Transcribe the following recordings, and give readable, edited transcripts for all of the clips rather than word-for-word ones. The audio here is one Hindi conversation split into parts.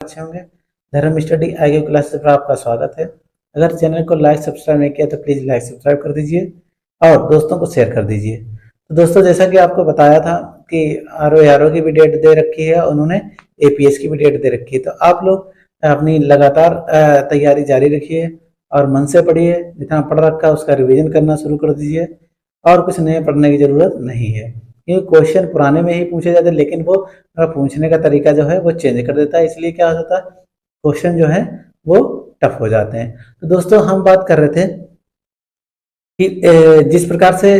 अच्छे होंगे। धर्म स्टडी आगे क्लासेस पर आपका स्वागत है। अगर चैनल को लाइक सब्सक्राइब नहीं किया तो प्लीज़ लाइक सब्सक्राइब कर दीजिए और दोस्तों को शेयर कर दीजिए। तो दोस्तों, जैसा कि आपको बताया था कि आर की भी डेट दे रखी है, उन्होंने एपीएस की भी डेट दे रखी है। तो आप लोग अपनी लगातार तैयारी जारी रखिए और मन से पढ़िए। जितना पढ़ रखा है उसका रिविजन करना शुरू कर दीजिए और कुछ नए पढ़ने की जरूरत नहीं है, क्योंकि क्वेश्चन पुराने में ही पूछे जाते हैं, लेकिन वो पूछने का तरीका जो है वो चेंज कर देता है। इसलिए क्या हो जाता है, क्वेश्चन जो है वो टफ हो जाते हैं। तो दोस्तों, हम बात कर रहे थे कि जिस प्रकार से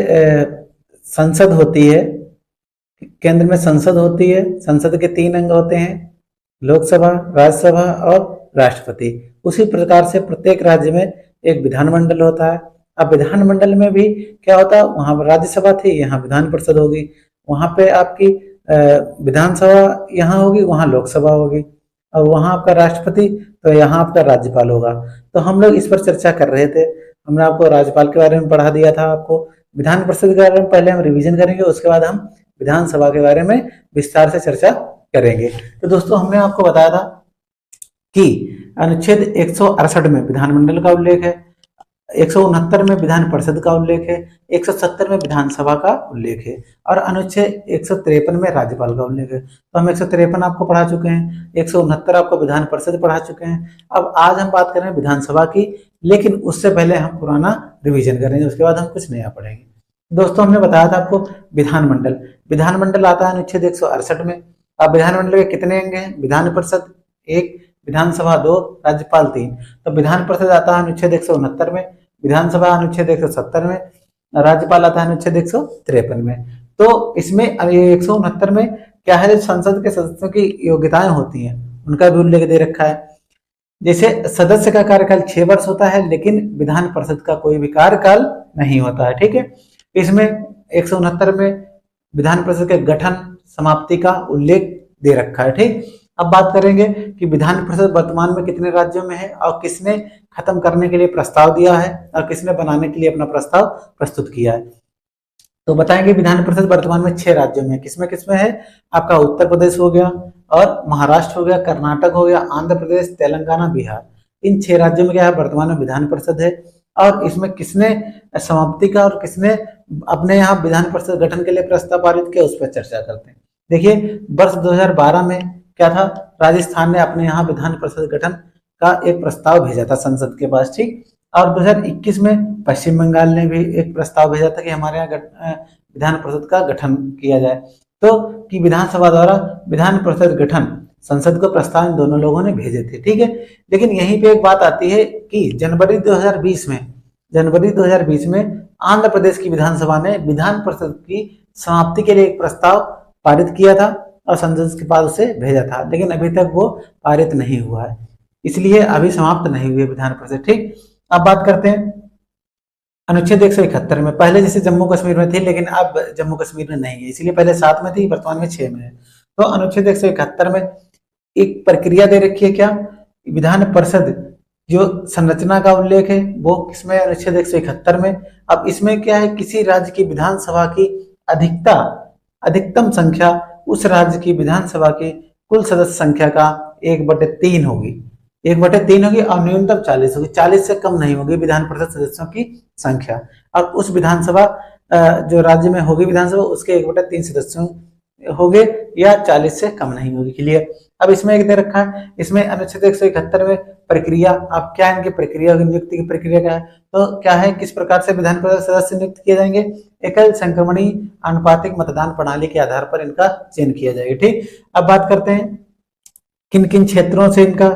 संसद होती है, केंद्र में संसद होती है, संसद के 3 अंग होते हैं, लोकसभा, राज्यसभा और राष्ट्रपति। उसी प्रकार से प्रत्येक राज्य में एक विधानमंडल होता है। अब विधानमंडल में भी क्या होता है, वहां राज्यसभा थी, यहाँ विधान परिषद होगी। वहां पे आपकी विधानसभा यहाँ होगी, वहां लोकसभा होगी। और वहां आपका राष्ट्रपति, तो यहाँ आपका राज्यपाल होगा। तो हम लोग इस पर चर्चा कर रहे थे। हमने आपको राज्यपाल के बारे में पढ़ा दिया था। आपको विधान परिषद के बारे में पहले हम रिवीजन करेंगे, उसके बाद हम विधानसभा के बारे में विस्तार से चर्चा करेंगे। तो दोस्तों, हमने आपको बताया था कि अनुच्छेद 168 में विधानमंडल का उल्लेख है, 169 में विधान परिषद का उल्लेख है, 170 में विधानसभा का उल्लेख है और अनुच्छेद 153 में राज्यपाल का उल्लेख है। तो हम 153 आपको पढ़ा चुके हैं, 169 आपको विधान परिषद पढ़ा चुके हैं। अब आज हम बात करें विधानसभा की, लेकिन उससे पहले हम पुराना रिवीजन करेंगे, उसके बाद हम कुछ नया पढ़ेंगे। दोस्तों, हमने बताया था आपको विधानमंडल। विधानमंडल आता है अनुच्छेद 168 में। अब विधानमंडल के कितने अंग हैं? विधान परिषद 1, विधानसभा 2, राज्यपाल 3। तो विधान परिषद आता है अनुच्छेद 169 में, विधानसभा अनुच्छेद 170 में, राज्यपाल आता है अनुच्छेद 153 में। तो इसमें 169 में क्या है, संसद के सदस्यों की योग्यताएं होती हैं, उनका भी उल्लेख दे रखा है। जैसे सदस्य का कार्यकाल 6 वर्ष होता है, लेकिन विधान परिषद का कोई भी कार्यकाल नहीं होता है। ठीक है। इसमें 169 में विधान परिषद के गठन समाप्ति का उल्लेख दे रखा है। ठीक। अब बात करेंगे कि विधान परिषद वर्तमान में कितने राज्यों में है और किसने खत्म करने के लिए प्रस्ताव दिया है और किसने बनाने के लिए अपना प्रस्ताव प्रस्तुत किया है। तो बताएंगे विधान परिषद वर्तमान में 6 राज्यों में। किसमें किसमें है? आपका उत्तर प्रदेश हो गया और महाराष्ट्र हो गया, कर्नाटक हो गया, आंध्र प्रदेश, तेलंगाना, बिहार। इन 6 राज्यों में क्या है, वर्तमान में विधान परिषद है। और इसमें किसने समाप्ति का और किसने अपने यहाँ विधान परिषद गठन के लिए प्रस्ताव पारित किया, उस पर चर्चा करते हैं। देखिए, वर्ष 2012 में क्या था, राजस्थान ने अपने यहाँ विधान परिषद गठन का एक प्रस्ताव भेजा था संसद के पास। ठीक। और 2021 में पश्चिम बंगाल ने भी एक प्रस्ताव भेजा था कि हमारे यहाँ विधान परिषद का गठन किया जाए। तो कि विधानसभा द्वारा विधान परिषद गठन संसद को प्रस्ताव इन दोनों लोगों ने भेजे थे। ठीक है। लेकिन यहीं पे एक बात आती है कि जनवरी 2020 में आंध्र प्रदेश की विधानसभा ने विधान परिषद की समाप्ति के लिए एक प्रस्ताव पारित किया था और संसद के पास उसे भेजा था, लेकिन अभी तक वो पारित नहीं हुआ है, इसलिए अभी समाप्त नहीं हुई विधान परिषद। ठीक। अब बात करते हैं अनुच्छेद 171 में। पहले जैसे जम्मू कश्मीर में थी, लेकिन अब जम्मू कश्मीर में नहीं है, इसलिए पहले 7 में थी, वर्तमान में 6 में है। तो अनुच्छेद 171 में एक प्रक्रिया दे रखी है, क्या, विधान परिषद जो संरचना का उल्लेख है वो किसमें, अनुच्छेद 171 में। अब इसमें क्या है, किसी राज्य की विधानसभा की अधिकतम संख्या उस राज्य की विधानसभा की कुल सदस्य संख्या का 1/3 होगी। 1/3 होगी और न्यूनतम 40 होगी, 40 से कम नहीं होगी विधान परिषद सदस्यों की संख्या। और उस विधानसभा जो राज्य में होगी विधानसभा, उसके 1/3 सदस्यों होंगे या 40 से कम नहीं होगी। क्लियर। अब इसमें एक दे रखा है, इसमें अनुच्छेद 171 में प्रक्रिया, अब क्या इनकी प्रक्रिया, नियुक्ति की प्रक्रिया क्या है, तो क्या है, किस प्रकार से विधान परिषद सदस्य नियुक्त किए जाएंगे, एकल संक्रमणी आनुपातिक मतदान प्रणाली के आधार पर इनका चयन किया जाएगा। ठीक। अब बात करते हैं किन किन क्षेत्रों से इनका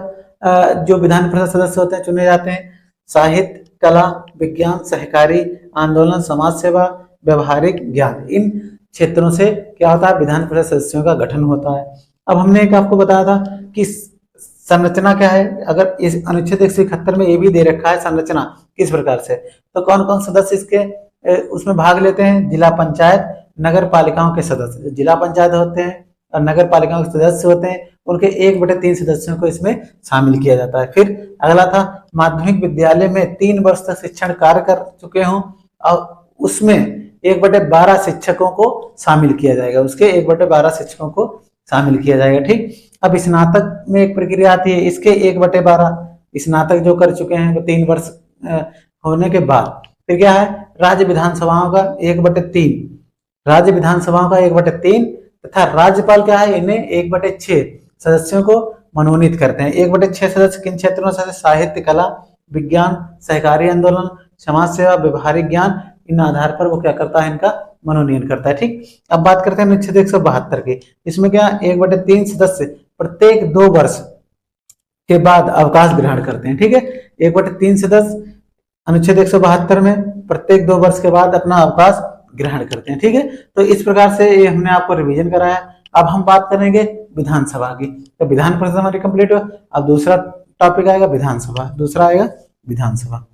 जो विधान परिषद सदस्य होते हैं चुने जाते हैं। साहित्य, कला, विज्ञान, सहकारी आंदोलन, समाज सेवा, व्यवहारिक ज्ञान, इन क्षेत्रों से क्या होता है, विधान परिषद सदस्यों का गठन होता है। अब हमने एक आपको बताया था कि संरचना क्या है, अगर इस अनुच्छेद 171 में ये भी दे रखा है संरचना किस प्रकार से, तो कौन कौन सदस्य इसके उसमें भाग लेते हैं, जिला पंचायत, नगर पालिकाओं के सदस्य, जिला पंचायत होते हैं और नगर पालिकाओं के सदस्य होते हैं, उनके 1/3 सदस्यों को इसमें शामिल किया जाता है। फिर अगला था माध्यमिक विद्यालय में 3 वर्ष तक शिक्षण कार्य कर चुके हों और उसमें 1/12 शिक्षकों को शामिल किया जाएगा, उसके 1/12 शिक्षकों को शामिल किया जाएगा। ठीक। अब स्नातक में एक प्रक्रिया आती है, इसके 1/12 स्नातक जो कर चुके हैं वो 3 वर्ष होने के बाद फिर क्या है, राज्य विधानसभाओं का 1/3, राज्य विधानसभाओं का 1/3 तथा राज्यपाल क्या है, इन्हें 1/6 सदस्यों को मनोनीत करते हैं। 1/6 सदस्य किन क्षेत्रों से, साहित्य, कला, विज्ञान, सहकारी आंदोलन, समाज सेवा, व्यवहारिक ज्ञान, इन आधार पर वो क्या करता है, इनका मनोनयन करता है। ठीक, अब बात करते हैं अनुच्छेद 172 की। इसमें क्या, 1/3 सदस्य प्रत्येक 2 वर्ष के बाद अवकाश ग्रहण करते हैं। ठीक है, 1/3 सदस्य अनुच्छेद 172 में प्रत्येक 2 वर्ष के बाद अपना अवकाश ग्रहण करते हैं। ठीक है, तो इस प्रकार से ये हमने आपको रिवीजन कराया। अब हम बात करेंगे विधानसभा की। तो विधान परिषद हमारी कंप्लीट हुआ। अब दूसरा टॉपिक आएगा विधानसभा, दूसरा आएगा विधानसभा।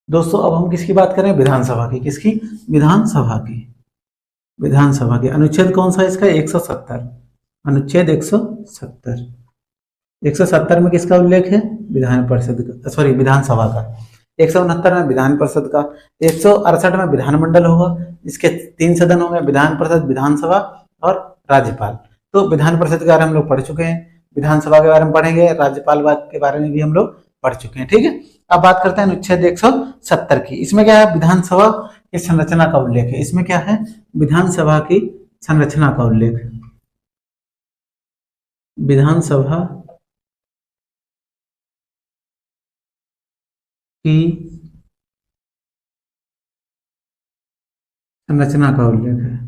दोस्तों अब हम किसकी बात करें, विधानसभा की। किसकी, विधानसभा की। विधानसभा की अनुच्छेद कौन सा है इसका, 170, अनुच्छेद 170। 170 में किसका उल्लेख है, विधान परिषद का, सॉरी विधानसभा का। 169 में विधान परिषद का। 168 में विधानमंडल होगा, इसके 3 सदन होंगे, विधान परिषद, विधानसभा और राज्यपाल। तो विधान परिषद के बारे में हम लोग पढ़ चुके हैं, विधानसभा के बारे में पढ़ेंगे, राज्यपाल के बारे में भी हम लोग पढ़ चुके हैं। ठीक है, अब बात करते हैं अनुच्छेद 170 की। इसमें क्या है, विधानसभा की संरचना का उल्लेख है। इसमें क्या है, विधानसभा की संरचना का उल्लेख है। विधानसभा की संरचना का उल्लेख है।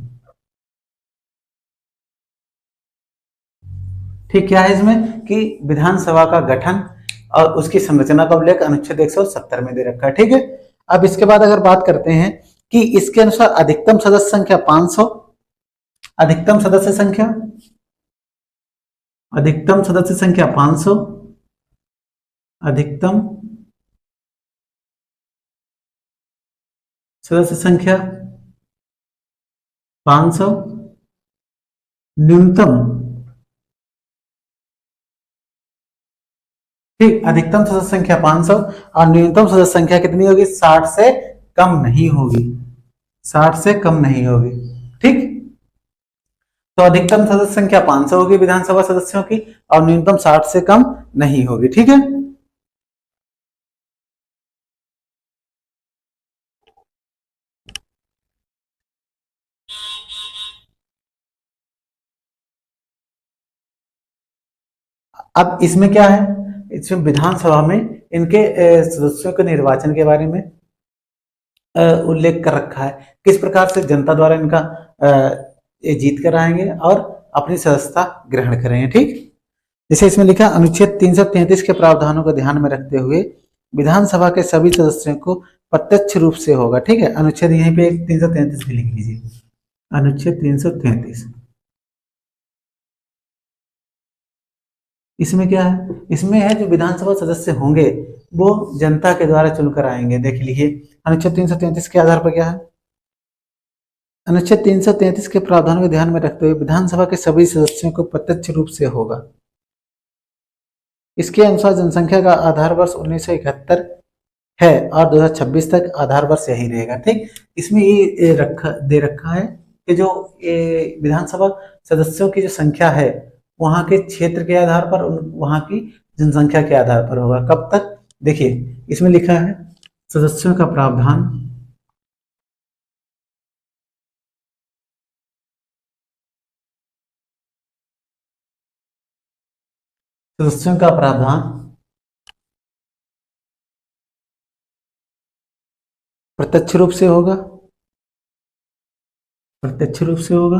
ठीक, क्या है इसमें कि विधानसभा का गठन और उसकी संरचना का उल्लेख अनुच्छेद 170 में दे रखा है। ठीक है, अब इसके बाद अगर बात करते हैं कि इसके अनुसार अधिकतम सदस्य संख्या 500, अधिकतम सदस्य संख्या, अधिकतम सदस्य संख्या 500, अधिकतम सदस्य संख्या 500, न्यूनतम, ठीक, अधिकतम सदस्य संख्या 500 और न्यूनतम सदस्य संख्या कितनी होगी, 60 से कम नहीं होगी, 60 से कम नहीं होगी। ठीक, तो अधिकतम सदस्य संख्या 500 होगी विधानसभा सदस्यों की और न्यूनतम 60 से कम नहीं होगी। ठीक है, अब इसमें क्या है, इसमें विधानसभा में इनके सदस्यों के निर्वाचन के बारे में उल्लेख कर रखा है, किस प्रकार से जनता द्वारा इनका ये जीत कर आएंगे और अपनी सदस्यता ग्रहण करेंगे। ठीक, जैसे इसमें लिखा, अनुच्छेद 333 के प्रावधानों को ध्यान में रखते हुए विधानसभा के सभी सदस्यों को प्रत्यक्ष रूप से होगा। ठीक है, अनुच्छेद यहीं पे 333 भी लिख लीजिए, अनुच्छेद 333। इसमें क्या है, इसमें है जो विधानसभा सदस्य होंगे वो जनता के द्वारा चुनकर आएंगे। देख लीजिए अनुच्छेद 333 के आधार पर क्या है, अनुच्छेद 333 के प्रावधान को ध्यान में रखते हुए विधानसभा के सभी सदस्यों को प्रत्यक्ष रूप से होगा। इसके अनुसार जनसंख्या का आधार वर्ष 1971 है और 2026 तक आधार वर्ष यही रहेगा। ठीक, इसमें ये दे रखा है कि जो विधानसभा सदस्यों की जो संख्या है वहां के क्षेत्र के आधार पर, वहां की जनसंख्या के आधार पर होगा। कब तक, देखिए इसमें लिखा है सदस्यों का प्रावधान, सदस्यों का प्रावधान प्रत्यक्ष रूप से होगा, प्रत्यक्ष रूप से होगा,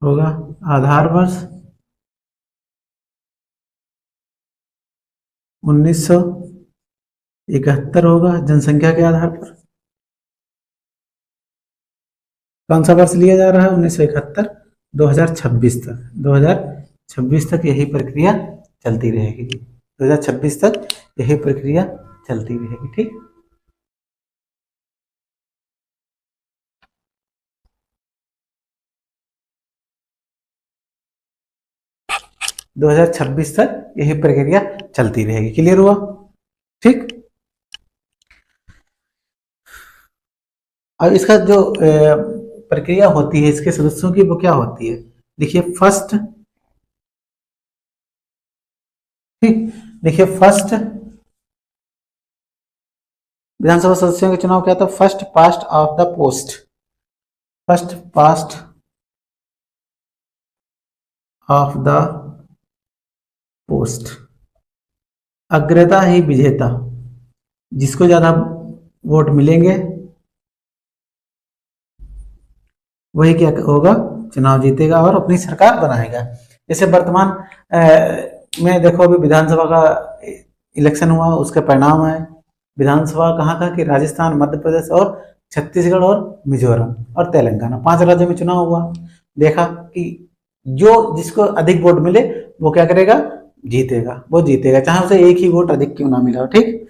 होगा आधार वर्ष 1971 होगा जनसंख्या के आधार पर। कौन सा वर्ष लिया जा रहा है, 1971, 2026 तक, 2026 तक यही प्रक्रिया चलती रहेगी। 2026 तक यही प्रक्रिया चलती रहेगी। ठीक, 2026 तक यही प्रक्रिया चलती रहेगी। क्लियर हुआ? ठीक, अब इसका जो प्रक्रिया होती है इसके सदस्यों की, वो क्या होती है, देखिए फर्स्ट, ठीक, देखिए फर्स्ट विधानसभा सदस्यों के चुनाव क्या था, first past of the post, first past of the post, अग्रता ही विजेता, जिसको ज्यादा वोट मिलेंगे वही क्या होगा, चुनाव जीतेगा और अपनी सरकार बनाएगा। जैसे वर्तमान में देखो, अभी विधानसभा का इलेक्शन हुआ, उसके परिणाम है, विधानसभा कहाँ का, कि राजस्थान, मध्य प्रदेश और छत्तीसगढ़ और मिजोरम और तेलंगाना, 5 राज्यों में चुनाव हुआ। देखा कि जो जिसको अधिक वोट मिले वो क्या करेगा, जीतेगा, वो जीतेगा, चाहे उसे एक ही वोट अधिक क्यों ना मिला हो, ठीक।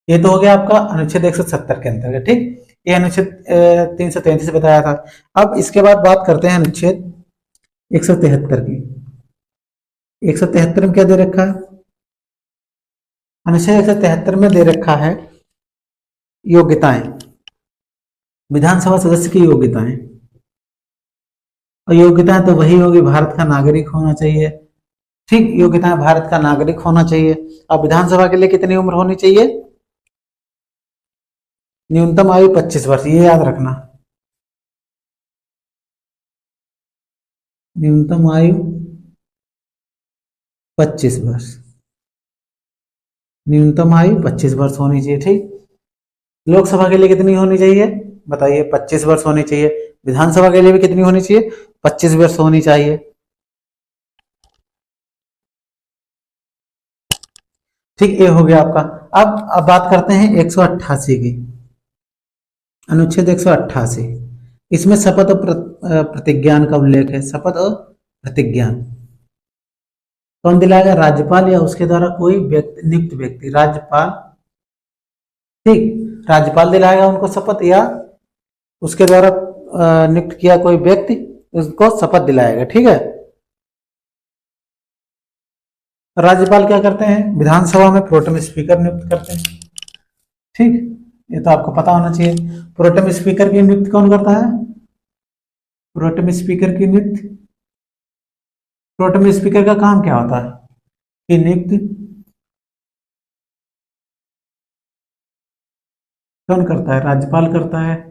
ये तो हो गया आपका अनुच्छेद 170 के अंतर्गत, ठीक। ये अनुच्छेद 333 बताया था। अब इसके बाद बात करते हैं अनुच्छेद 173 की। 173 में क्या दे रखा है, अनुच्छेद 173 में दे रखा है योग्यताएं, विधानसभा सदस्य की योग्यताएं। और योग्यताएं तो वही होगी, भारत का नागरिक होना चाहिए, ठीक, योग्यताएं भारत का नागरिक होना चाहिए। अब विधानसभा के लिए कितनी उम्र होनी चाहिए, न्यूनतम आयु 25 वर्ष, ये याद रखना, न्यूनतम आयु 25 वर्ष, न्यूनतम आयु 25 वर्ष होनी चाहिए, ठीक। लोकसभा के लिए कितनी होनी चाहिए, बताइए, 25 वर्ष होनी चाहिए। विधानसभा के लिए भी कितनी होनी चाहिए, 25 वर्ष होनी चाहिए, ठीक। ये हो गया आपका। अब बात करते हैं 188 की, अनुच्छेद 188। इसमें शपथ और प्रतिज्ञान का उल्लेख है, शपथ और प्रतिज्ञान कौन दिलाएगा, राज्यपाल या उसके द्वारा कोई व्यक्ति, नियुक्त व्यक्ति, राज्यपाल, ठीक, राज्यपाल दिलाएगा उनको शपथ, या उसके द्वारा नियुक्त किया कोई व्यक्ति उसको शपथ दिलाएगा, ठीक है। राज्यपाल क्या करते हैं, विधानसभा में प्रोटेम स्पीकर नियुक्त करते हैं, ठीक, ये तो आपको पता होना चाहिए। प्रोटेम स्पीकर की नियुक्ति कौन करता है, प्रोटेम स्पीकर की नियुक्ति, प्रोटेम स्पीकर का काम क्या होता है, कि नियुक्ति कौन करता है, राज्यपाल करता है।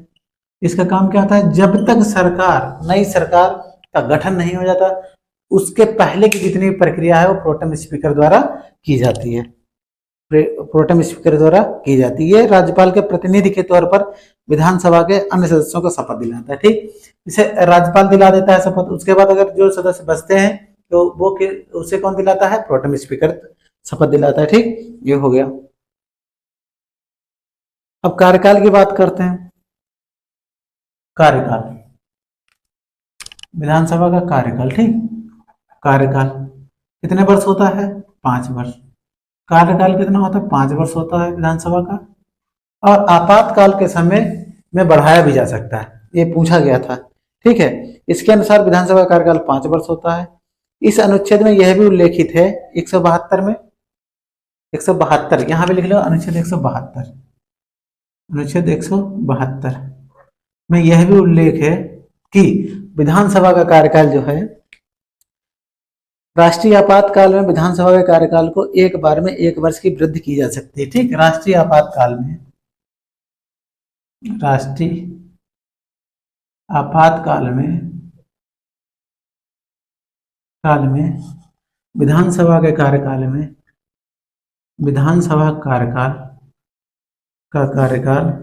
इसका काम क्या होता है, जब तक सरकार, नई सरकार का गठन नहीं हो जाता, उसके पहले की जितनी प्रक्रिया है वो प्रोटेम स्पीकर द्वारा की जाती है, प्रोटेम स्पीकर द्वारा की जाती है। राज्यपाल के प्रतिनिधि के तौर पर विधानसभा के अन्य सदस्यों को शपथ दिलाता है, ठीक। इसे राज्यपाल दिला देता है शपथ, उसके बाद अगर जो सदस्य बचते हैं तो वो उसे कौन दिलाता है, प्रोटेम स्पीकर शपथ दिलाता है, ठीक। ये हो गया। अब कार्यकाल की बात करते हैं। कार्यकाल, विधानसभा का कार्यकाल, ठीक, कार्यकाल कितने वर्ष होता है, 5 वर्ष। कार्यकाल कितना होता है, 5 वर्ष होता है विधानसभा का। और आपातकाल के समय में बढ़ाया भी जा सकता है, ये पूछा गया था, ठीक है। इसके अनुसार विधानसभा का कार्यकाल 5 वर्ष होता है। इस अनुच्छेद में यह भी उल्लेखित है 172 में, 172 यहाँ पे लिख लो, अनुच्छेद 172, अनुच्छेद 172 में यह भी उल्लेख है कि विधानसभा का कार्यकाल जो है, राष्ट्रीय आपातकाल में विधानसभा के कार्यकाल को एक बार में 1 वर्ष की वृद्धि की जा सकती है, ठीक। राष्ट्रीय आपातकाल में, राष्ट्रीय आपातकाल में विधानसभा के कार्यकाल में, विधानसभा कार्यकाल का कार्यकाल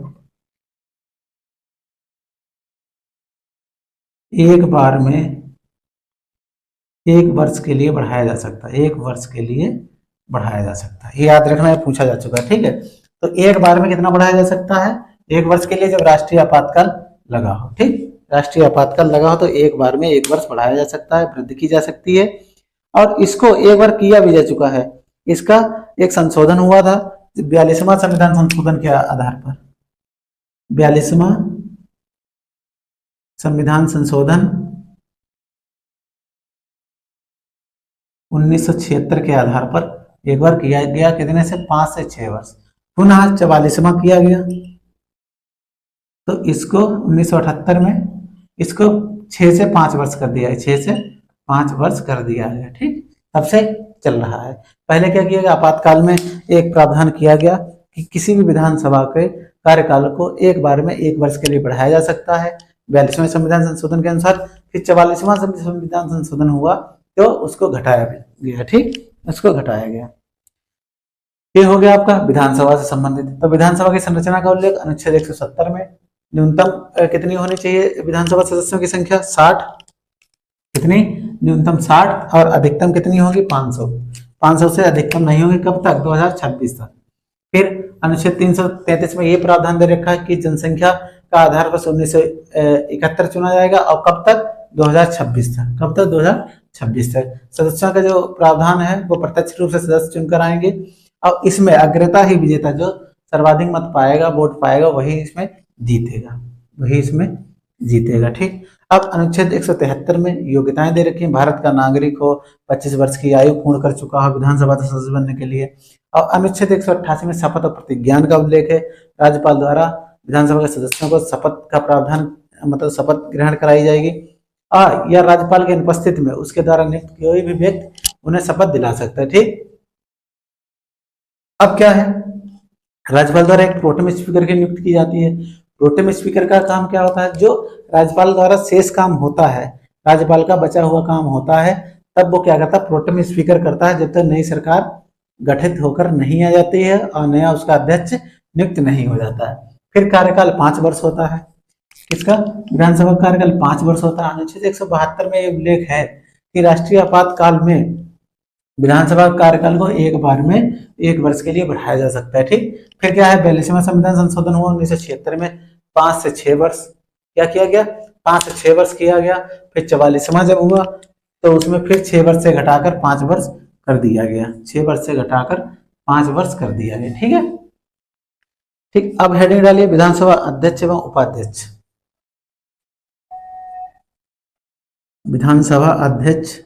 एक बार में 1 वर्ष के लिए बढ़ाया जा सकता है, 1 वर्ष के लिए बढ़ाया जा सकता है, ये याद रखना है, पूछा जा चुका है, ठीक है। तो एक बार में कितना बढ़ाया जा सकता है, 1 वर्ष के लिए, जब राष्ट्रीय आपातकाल लगा हो, ठीक, राष्ट्रीय आपातकाल लगा हो तो एक बार में 1 वर्ष बढ़ाया जा सकता है, वृद्धि की जा सकती है। और इसको एक बार किया भी जा चुका है, इसका एक संशोधन हुआ था 42वां संविधान संशोधन के आधार पर, 42वां संविधान संशोधन 1976 के आधार पर एक बार किया गया, कितने से, 5 से 6 वर्ष, पुनः 44वां किया गया, तो इसको 1978 में इसको 6 से 5 वर्ष कर दिया है, 6 से 5 वर्ष कर दिया है। ठीक, तब से चल रहा है। पहले क्या किया गया, आपातकाल में एक प्रावधान किया गया कि किसी भी विधानसभा के कार्यकाल को एक बार में 1 वर्ष के लिए बढ़ाया जा सकता है 42वें संविधान संशोधन के अनुसार। फिर 44वां संविधान संशोधन हुआ तो उसको घटाया गया। ठीक, उसको घटाया गया। ये हो गया आपका विधानसभा से संबंधित। तो विधानसभा की संरचना का उल्लेख अनुच्छेद 170 में। न्यूनतम कितनी होनी चाहिए विधानसभा सदस्यों की संख्या, 60। कितनी, न्यूनतम 60, और अधिकतम कितनी होगी, 500। 500 से अधिकतम नहीं होगी, कब तक, 2026 तक। फिर अनुच्छेद 333 में ये प्रावधान दे रखा है कि जनसंख्या का आधार वर्ष 1971 चुना जाएगा, और कब तक, 2026 तक। कब तक, 2026 तक। सदस्यों का जो प्रावधान है वो प्रत्यक्ष रूप से सदस्य चुनकर आएंगे, और इसमें अग्रता ही विजेता, जो सर्वाधिक मत पाएगा, वोट पाएगा, वही इसमें जीतेगा, वही इसमें जीतेगा। ठीक, अब अनुच्छेद 173 में योग्यताएं दे रखी हैं। भारत का नागरिक हो, 25 वर्ष की आयु पूर्ण कर चुका हो विधानसभा सदस्य बनने के लिए। और अनुच्छेद 188 में शपथ और प्रतिज्ञान का उल्लेख है। राज्यपाल द्वारा विधानसभा के सदस्यों को शपथ का प्रावधान, मतलब शपथ ग्रहण कराई जाएगी, और या राज्यपाल की अनुपस्थिति में उसके द्वारा नियुक्त कोई भी व्यक्ति उन्हें शपथ दिला सकता है। ठीक, अब क्या है, राज्यपाल द्वारा एक प्रोटेम स्पीकर की नियुक्ति की जाती है। प्रोटेम स्पीकर का काम क्या होता है, जो राज्यपाल द्वारा शेष काम होता है, राज्यपाल का बचा हुआ काम होता है, तब वो क्या करता है, प्रोटेम स्पीकर करता है, जब तक नई सरकार गठित होकर नहीं आ जाती है और नया उसका अध्यक्ष नियुक्त नहीं हो जाता है। फिर कार्यकाल 5 वर्ष होता है। किसका, विधानसभा का कार्यकाल 5 वर्ष होता है। अनुच्छेद 172 में यह उल्लेख है कि राष्ट्रीय आपातकाल में विधानसभा कार्यकाल को एक बार में 1 वर्ष के लिए बढ़ाया जा सकता है। ठीक, फिर क्या है, 42वां संविधान संशोधन हुआ 1976 में, 5 से 6 वर्ष क्या किया गया, 5 से 6 वर्ष किया गया। फिर 44वां जब हुआ तो उसमें फिर 6 वर्ष से घटाकर 5 वर्ष कर दिया गया, 6 वर्ष से घटाकर 5 वर्ष कर दिया गया। ठीक है, ठीक। अब हेडिंग डालिए विधानसभा अध्यक्ष एवं उपाध्यक्ष। विधानसभा अध्यक्ष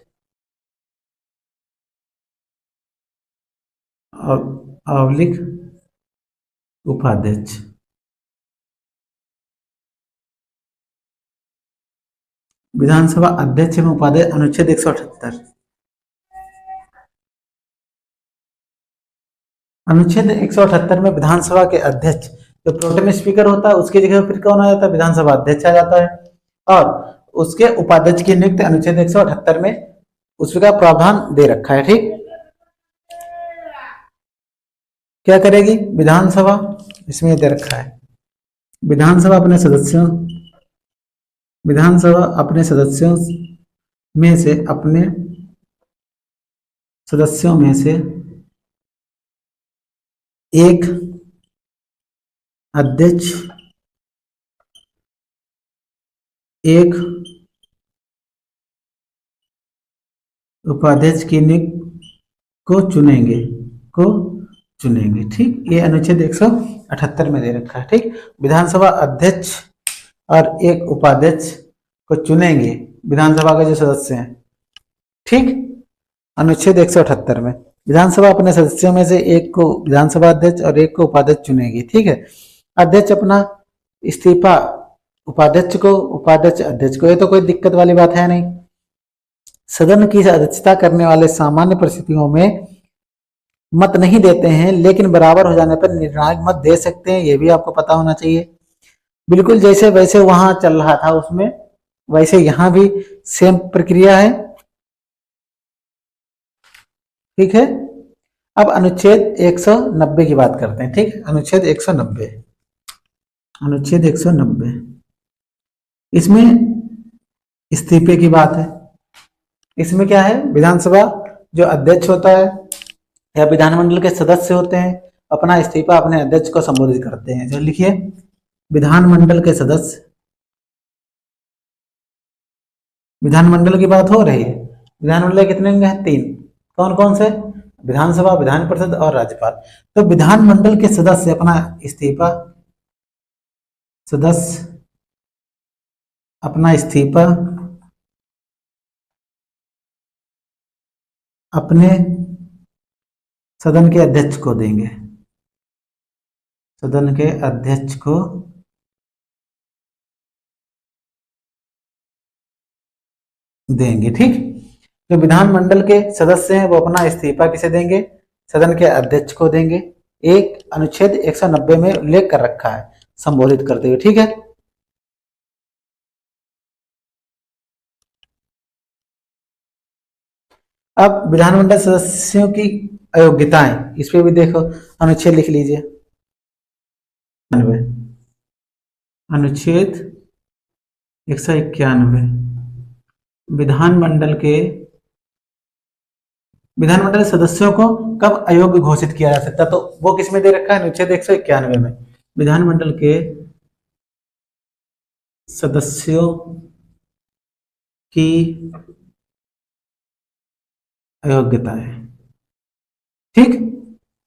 ऑब्लिक उपाध्यक्ष। विधानसभा अध्यक्ष एवं उपाध्यक्ष, अनुच्छेद 178। अनुच्छेद 178 में विधानसभा के अध्यक्ष, जो प्रोटेम स्पीकर होता है, उसकी जगह फिर कौन आ जाता है, विधानसभा अध्यक्ष आ जाता है। और उसके उपाध्यक्ष की नियुक्ति अनुच्छेद 178 में उसका प्रावधान दे रखा है। ठीक, क्या करेगी विधानसभा, इसमें दे रखा है, विधानसभा अपने सदस्यों में से एक अध्यक्ष, एक उपाध्यक्ष की नियुक्ति को चुनेंगे। ठीक, ये अनुच्छेद 178 में दे रखा है। ठीक, विधानसभा अध्यक्ष और एक उपाध्यक्ष को चुनेंगे विधानसभा के जो सदस्य हैं। ठीक, अनुच्छेद 178 में विधानसभा अपने सदस्यों में से एक को विधानसभा अध्यक्ष और एक को उपाध्यक्ष चुनेगी। ठीक है, अध्यक्ष अपना इस्तीफा उपाध्यक्ष को, उपाध्यक्ष अध्यक्ष को, ये तो कोई दिक्कत वाली बात है नहीं। सदन की अध्यक्षता करने वाले सामान्य परिस्थितियों में मत नहीं देते हैं, लेकिन बराबर हो जाने पर निर्णायक मत दे सकते हैं, ये भी आपको पता होना चाहिए। बिल्कुल जैसे वैसे वहां चल रहा था उसमें, वैसे यहां भी सेम प्रक्रिया है। ठीक है, अब अनुच्छेद 190 की बात करते हैं। ठीक, अनुच्छेद 190 इसमें इस्तीफे की बात है। इसमें क्या है, विधानसभा जो अध्यक्ष होता है या विधानमंडल के सदस्य होते हैं, अपना इस्तीफा अपने अध्यक्ष को संबोधित करते हैं। जो लिखिए, विधानमंडल के सदस्य, विधानमंडल की बात हो रही है। विधानमंडल कितने अंग हैं, 3। कौन कौन से, विधानसभा, विधान परिषद और राज्यपाल। तो विधानमंडल के सदस्य अपना इस्तीफा, अपने सदन के अध्यक्ष को देंगे, सदन के अध्यक्ष को देंगे। ठीक, जो विधानमंडल के सदस्य हैं वो अपना इस्तीफा किसे देंगे? सदन के अध्यक्ष को देंगे। एक अनुच्छेद 190 में उल्लेख कर रखा है संबोधित करते हुए। ठीक है, अब विधानमंडल सदस्यों की अयोग्यताएं, इस पे भी देखो, अनुच्छेद लिख लीजिए। अनुच्छेद 191, विधानमंडल के विधानमंडल सदस्यों को कब अयोग्य घोषित किया जा सकता है? तो वो किसमें दे रखा है? अनुच्छेद 191 में। विधानमंडल के सदस्यों की अयोग्यता है। ठीक,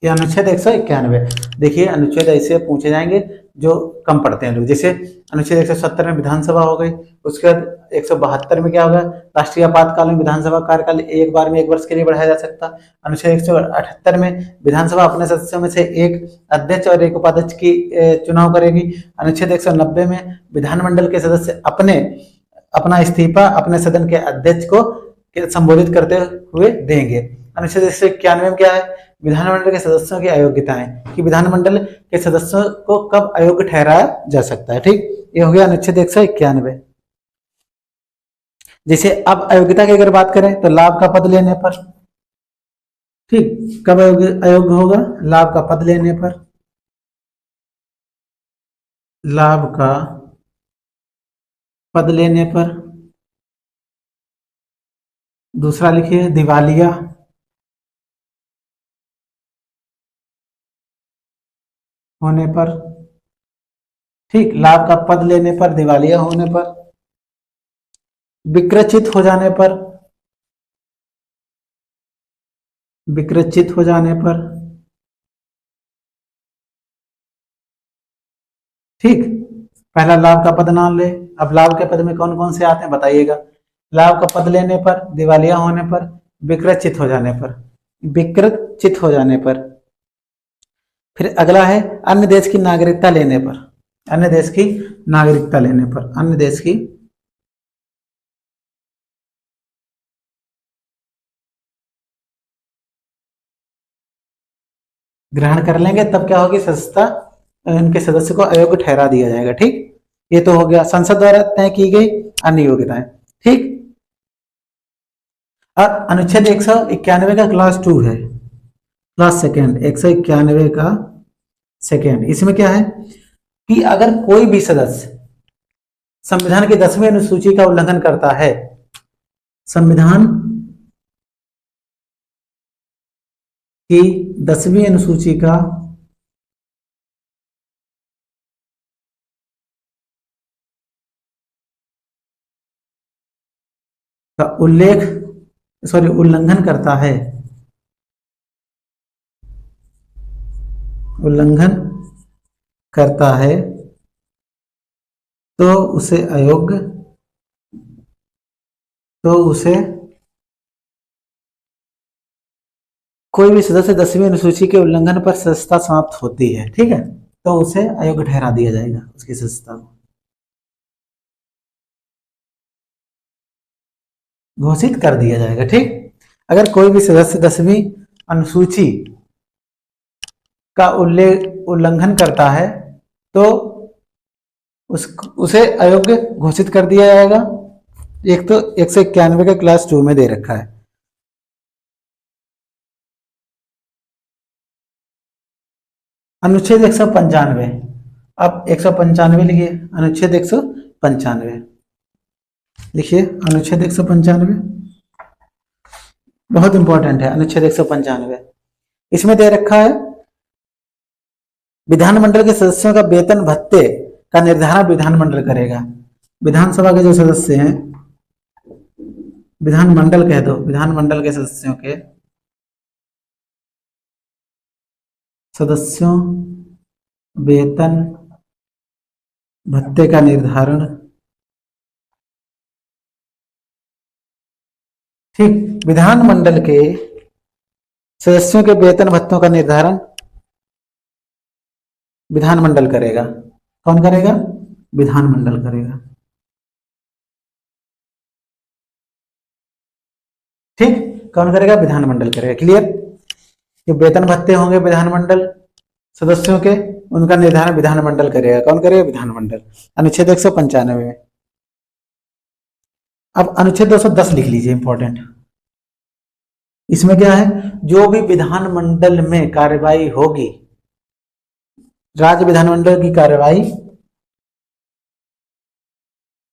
ये अनुच्छेद 191। देखिए, अनुच्छेद ऐसे पूछे जाएंगे जो कम पढ़ते हैं लोग। जैसे अनुच्छेद 170 में विधानसभा हो गई, उसके बाद 172 में क्या होगा? राष्ट्रीय आपातकाल में विधानसभा कार्यकाल एक बार में 1 वर्ष के लिए बढ़ाया जा सकता। अनुच्छेद 178 में विधानसभा अपने सदस्यों में से एक अध्यक्ष और एक उपाध्यक्ष की चुनाव करेगी। अनुच्छेद 190 में विधानमंडल के सदस्य अपना इस्तीफा अपने सदन के अध्यक्ष को संबोधित करते हुए देंगे। अनुच्छेद 191 में क्या है? विधानमंडल के सदस्यों की अयोग्यताएं, कि विधानमंडल के सदस्यों को कब अयोग्य ठहराया जा सकता है। ठीक, ये हो गया अनुच्छेद 191। जैसे अब अयोग्यता की अगर बात करें तो लाभ का पद लेने पर। ठीक, कब अयोग्य होगा? लाभ का पद लेने पर। लाभ का पद लेने पर। दूसरा लिखिए, दिवालिया होने पर। ठीक, लाभ का पद लेने पर, दिवालिया होने पर, विक्रचित हो जाने पर। विक्रचित हो जाने पर। ठीक, पहला लाभ का पद नाम ले। अब लाभ के पद में कौन कौन से आते हैं बताइएगा? लाभ का पद लेने पर, दिवालिया होने पर, विक्रचित हो जाने पर। विक्रचित हो जाने पर। फिर अगला है अन्य देश की नागरिकता लेने पर। अन्य देश की नागरिकता लेने पर। अन्य देश की ग्रहण कर लेंगे तब क्या होगी? सदस्यता, इनके सदस्य को अयोग्य ठहरा दिया जाएगा। ठीक, ये तो हो गया संसद द्वारा तय की गई अन्य योग्यताएं। ठीक, अब अनुच्छेद 191 का क्लास 2 है, क्लास सेकेंड, 191 का सेकेंड। इसमें क्या है कि अगर कोई भी सदस्य संविधान की 10वीं अनुसूची का उल्लंघन करता है, संविधान की 10वीं अनुसूची का उल्लंघन करता है, उल्लंघन करता है, तो उसे अयोग्य, तो उसे कोई भी सदस्य 10वीं अनुसूची के उल्लंघन पर सदस्यता समाप्त होती है। ठीक है, तो उसे अयोग्य ठहरा दिया जाएगा, उसकी सदस्यता को घोषित कर दिया जाएगा। ठीक, अगर कोई भी सदस्य 10वीं अनुसूची का उल्लंघन करता है तो उसे अयोग्य घोषित कर दिया जाएगा। एक तो 191 का क्लास 2 में दे रखा है। अनुच्छेद 195, अब 195 लिखिए। अनुच्छेद 195 लिखिए। अनुच्छेद 195 बहुत इंपॉर्टेंट है। अनुच्छेद 195 इसमें दे रखा है विधानमंडल के सदस्यों का वेतन भत्ते का निर्धारण विधानमंडल करेगा। विधानसभा के जो सदस्य हैं, विधानमंडल कह दो, विधानमंडल के सदस्यों वेतन भत्ते का निर्धारण। ठीक, विधानमंडल के सदस्यों के वेतन भत्तों का निर्धारण विधानमंडल करेगा। कौन करेगा? विधानमंडल करेगा। ठीक, कौन करेगा? विधानमंडल करेगा। क्लियर? जो वेतन भत्ते होंगे विधानमंडल सदस्यों के, उनका निर्धारण विधानमंडल करेगा। कौन करेगा? विधानमंडल। अनुच्छेद 195 में। अब अनुच्छेद 210 लिख लीजिए, इंपॉर्टेंट। इसमें क्या है? जो भी विधानमंडल में कार्यवाही होगी, राज्य विधानमंडल की कार्यवाही,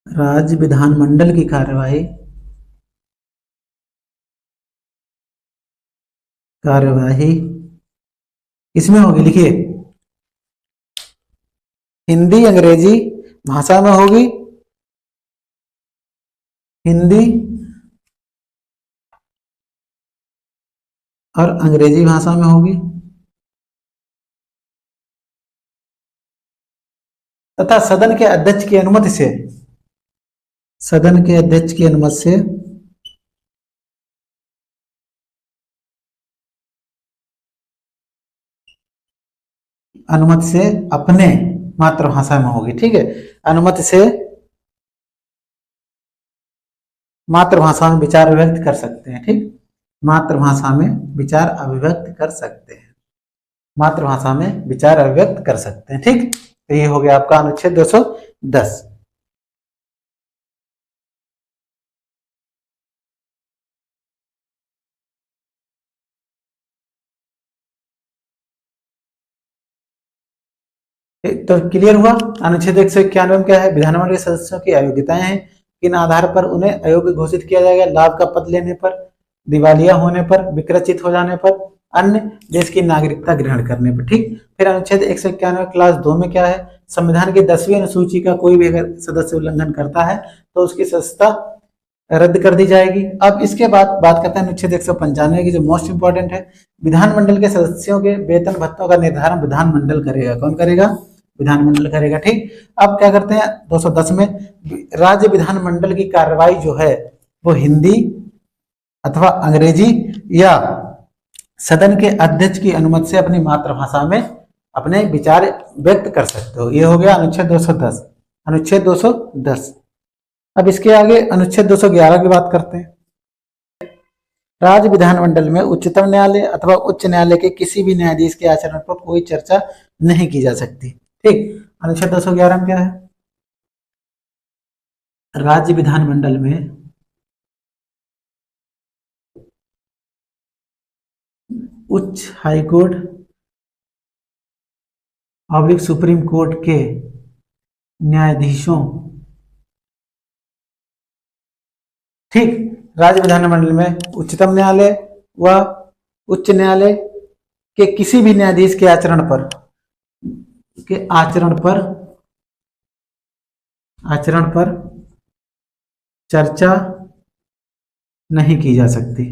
राज्य विधानमंडल की कार्यवाही इसमें होगी, लिखिए, हिंदी अंग्रेजी भाषा में होगी, हिंदी और अंग्रेजी भाषा में होगी, तथा सदन के अध्यक्ष की अनुमति से, सदन के अध्यक्ष की अनुमति से अपने मातृभाषा में होगी। ठीक है, अनुमति से मातृभाषा में विचार अभिव्यक्त कर सकते हैं। ठीक, मातृभाषा में विचार अभिव्यक्त कर सकते हैं, मातृभाषा में विचार अभिव्यक्त कर सकते हैं। ठीक, तो ये हो गया आपका अनुच्छेद 210। तो क्लियर हुआ। अनुच्छेद 191 क्या है? विधानमंडल के सदस्यों की अयोग्यताएं हैं, किन आधार पर उन्हें अयोग्य घोषित किया जाएगा? लाभ का पद लेने पर, दिवालिया होने पर, विकृचित हो जाने पर, अन्य देश की नागरिकता ग्रहण करने पर। ठीक, फिर अनुच्छेद 191 क्लास 2 में क्या है? संविधान की 10वीं अनुसूची का कोई भी अगर सदस्य उल्लंघन करता है तो उसकी सदस्यता रद्द कर दी जाएगी। अब इसके बाद बात करते हैं अनुच्छेद 195 की, जो मोस्ट इंपॉर्टेंट है। विधानमंडल के सदस्यों के वेतन भत्तों का निर्धारण विधानमंडल करेगा। कौन करेगा? विधानमंडल करेगा। ठीक, अब क्या करते हैं 210 में, राज्य विधानमंडल की कार्रवाई जो है वो हिंदी अथवा अंग्रेजी या सदन के अध्यक्ष की अनुमति से अपनी मातृभाषा में अपने विचार व्यक्त कर सकते हो। ये हो गया अनुच्छेद 210। अनुच्छेद 210। अब इसके आगे अनुच्छेद 211 की बात करते हैं। राज्य विधानमंडल में उच्चतम न्यायालय अथवा उच्च न्यायालय के किसी भी न्यायाधीश के आचरण पर कोई चर्चा नहीं की जा सकती। ठीक, अनुच्छेद 211 में क्या है? राज्य विधानमंडल में उच्च हाईकोर्ट ऑब्लिक सुप्रीम कोर्ट के न्यायाधीशों, ठीक, राज्य विधानमंडल में उच्चतम न्यायालय व उच्च न्यायालय के किसी भी न्यायाधीश के आचरण पर चर्चा नहीं की जा सकती।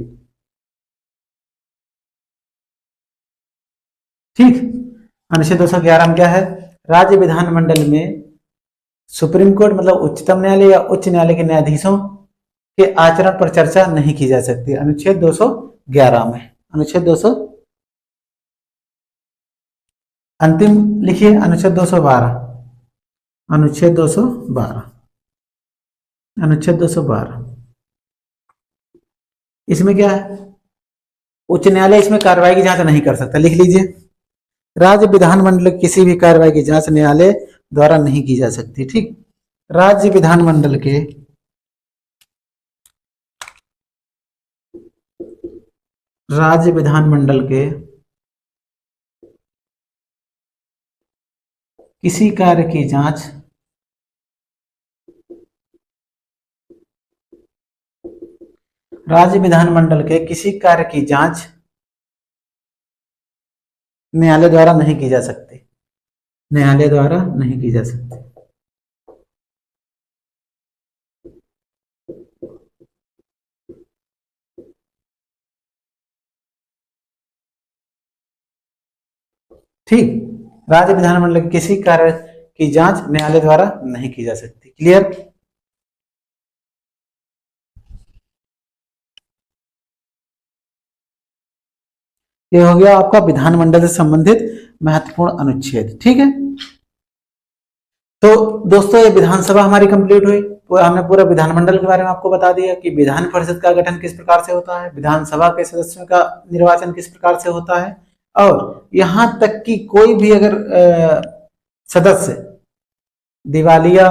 ठीक, अनुच्छेद 211 में क्या है? राज्य विधानमंडल में सुप्रीम कोर्ट मतलब उच्चतम न्यायालय या उच्च न्यायालय के न्यायाधीशों के आचरण पर चर्चा नहीं की जा सकती। अनुच्छेद 211 में, अनुच्छेद 200 अंतिम लिखिए, अनुच्छेद 212, अनुच्छेद 212, अनुच्छेद 212। इसमें क्या है? उच्च न्यायालय इसमें कार्रवाई की जांच नहीं कर सकता। लिख लीजिए, राज्य विधानमंडल की किसी भी कार्रवाई की जांच न्यायालय द्वारा नहीं की जा सकती। ठीक, राज्य विधानमंडल के किसी कार्य की जांच राज्य विधानमंडल के किसी कार्य की जांच न्यायालय द्वारा नहीं की जा सकती, न्यायालय द्वारा नहीं की जा सकती। ठीक, राज्य विधानमंडल के किसी कार्य की जांच न्यायालय द्वारा नहीं की जा सकती। क्लियर? ये हो गया आपका विधानमंडल से संबंधित महत्वपूर्ण अनुच्छेद। ठीक है, तो दोस्तों ये विधानसभा हमारी कंप्लीट हुई। हमने पूरा विधानमंडल के बारे में आपको बता दिया कि विधान परिषद का गठन किस प्रकार से होता है, विधानसभा के सदस्यों का निर्वाचन किस प्रकार से होता है, और यहाँ तक कि कोई भी अगर सदस्य दिवालिया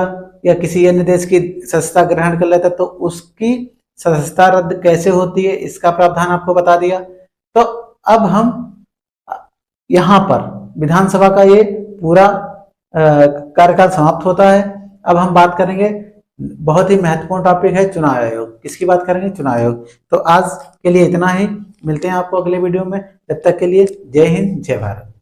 या किसी अन्य देश की सदस्यता ग्रहण कर लेता तो उसकी सदस्यता रद्द कैसे होती है, इसका प्रावधान आपको बता दिया। तो अब हम यहाँ पर विधानसभा का ये पूरा कार्यकाल समाप्त होता है। अब हम बात करेंगे, बहुत ही महत्वपूर्ण टॉपिक है चुनाव आयोग। किसकी बात करेंगे? चुनाव आयोग। तो आज के लिए इतना ही, मिलते हैं आपको अगले वीडियो में। तब तक के लिए जय हिंद, जय भारत।